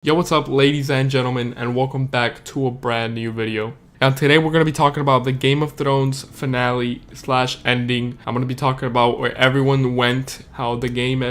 Yo, what's up, ladies and gentlemen, and welcome back to a brand new video. Now today we're going to be talking about the Game of Thrones finale / ending. I'm going to be talking about where everyone went, how the Game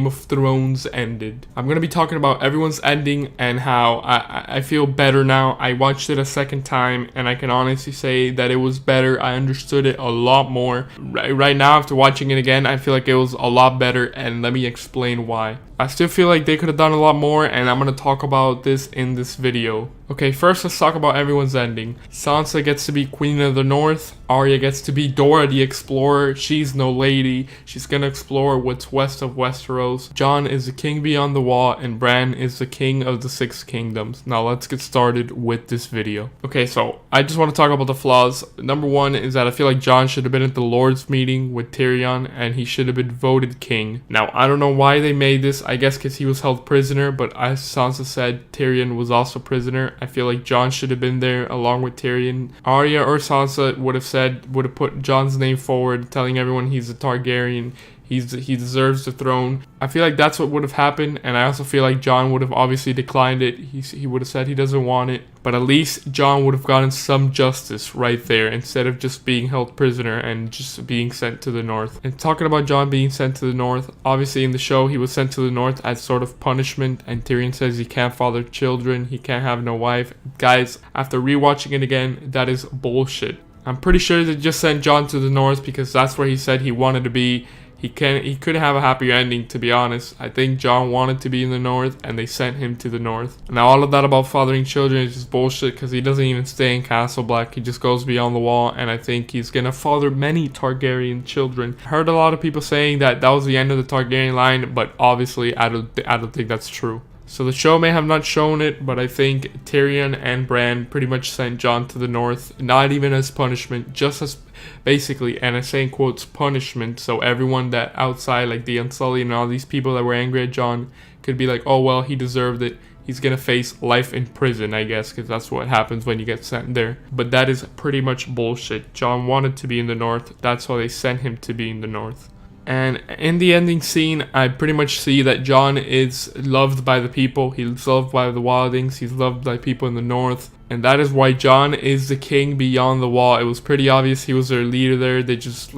of Thrones ended. I'm going to be talking about everyone's ending and how I feel better now. I watched it a second time and I can honestly say that it was better. I understood it a lot more. Right now, after watching it again, I feel like it was a lot better, and let me explain why. I still feel like they could have done a lot more, and I'm going to talk about this in this video. Okay, first let's talk about everyone's ending. Sansa gets to be Queen of the North. Arya gets to be Dora the Explorer. She's no lady. She's gonna explore what's west of Westeros. Jon is the king beyond the wall, and Bran is the king of the Six Kingdoms. Now let's get started with this video. Okay, so I just want to talk about the flaws. Number one is that I feel like Jon should have been at the Lord's meeting with Tyrion, and he should have been voted king. Now, I don't know why they made this. I guess because he was held prisoner, but as Sansa said, Tyrion was also prisoner. I feel like Jon should have been there along with Tyrion. Arya or Sansa would have put Jon's name forward, telling everyone he's a Targaryen. He deserves the throne. I feel like that's what would have happened, and I also feel like Jon would have obviously declined it. He would have said he doesn't want it, but at least Jon would have gotten some justice right there instead of just being held prisoner and just being sent to the north. And talking about Jon being sent to the north, obviously in the show he was sent to the north as sort of punishment, and Tyrion says he can't father children, he can't have no wife. Guys, after rewatching it again, that is bullshit. I'm pretty sure they just sent Jon to the north because that's where he said he wanted to be. He couldn't have a happier ending, to be honest. I think Jon wanted to be in the north, and they sent him to the north. Now, all of that about fathering children is just bullshit because he doesn't even stay in Castle Black. He just goes beyond the wall, and I think he's gonna father many Targaryen children. I heard a lot of people saying that was the end of the Targaryen line, but obviously I don't think that's true. So the show may have not shown it, but I think Tyrion and Bran pretty much sent Jon to the north, not even as punishment, just as basically, and I say in quotes, punishment, so everyone that outside, like the Unsullied and all these people that were angry at Jon, could be like, oh well, he deserved it. He's gonna face life in prison, I guess, because that's what happens when you get sent there. But that is pretty much bullshit. Jon wanted to be in the north, that's why they sent him to be in the north. And in the ending scene, I pretty much see that Jon is loved by the people. He's loved by the Wildings. He's loved by people in the north. And that is why Jon is the king beyond the wall. It was pretty obvious he was their leader there. They just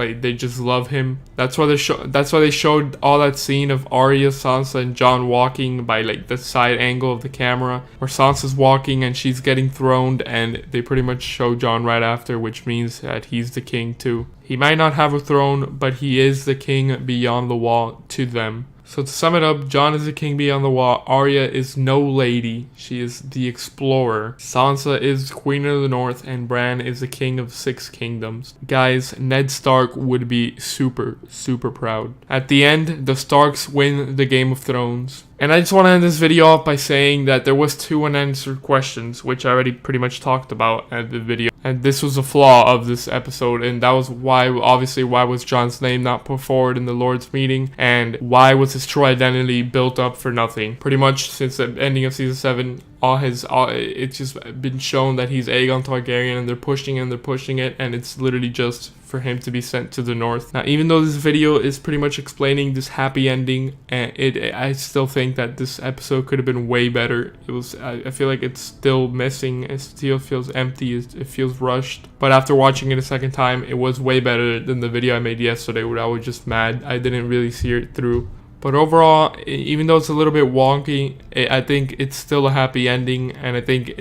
love him. That's why they showed all that scene of Arya, Sansa, and Jon walking by like the side angle of the camera, where Sansa's walking and she's getting throned, and they pretty much show Jon right after, which means that he's the king too. He might not have a throne, but he is the king beyond the wall to them. So to sum it up, Jon is the king beyond the wall, Arya is no lady, she is the explorer, Sansa is Queen of the North, and Bran is the king of Six Kingdoms. Guys, Ned Stark would be super proud. At the end, the Starks win the Game of Thrones. And I just want to end this video off by saying that there was 2 unanswered questions, which I already pretty much talked about at the video. And this was a flaw of this episode, and that was why was Jon's name not put forward in the Lord's meeting, and why was his true identity built up for nothing? Pretty much since the ending of season 7, it's just been shown that he's Aegon Targaryen, and they're pushing it, and it's literally just for him to be sent to the north. Now, even though this video is pretty much explaining this happy ending, I still think that this episode could have been way better. I feel like it's still missing. It still feels empty. It feels rushed. But after watching it a second time, it was way better than the video I made yesterday, where I was just mad. I didn't really see it through. But overall, even though it's a little bit wonky, I think it's still a happy ending, and I think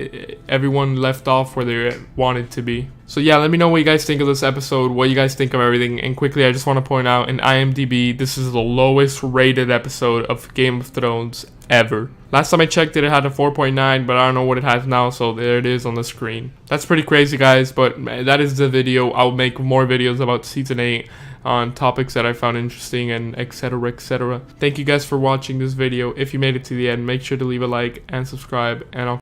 everyone left off where they wanted to be. So yeah, let me know what you guys think of this episode, what you guys think of everything, and quickly I just want to point out, in IMDb, this is the lowest rated episode of Game of Thrones ever. Last time I checked it, it had a 4.9, but I don't know what it has now, so there it is on the screen. That's pretty crazy, guys, but that is the video. I'll make more videos about Season 8 on topics that I found interesting, and etc. etc. Thank you guys for watching this video. If you made it to the end, make sure to leave a like and subscribe, and I'll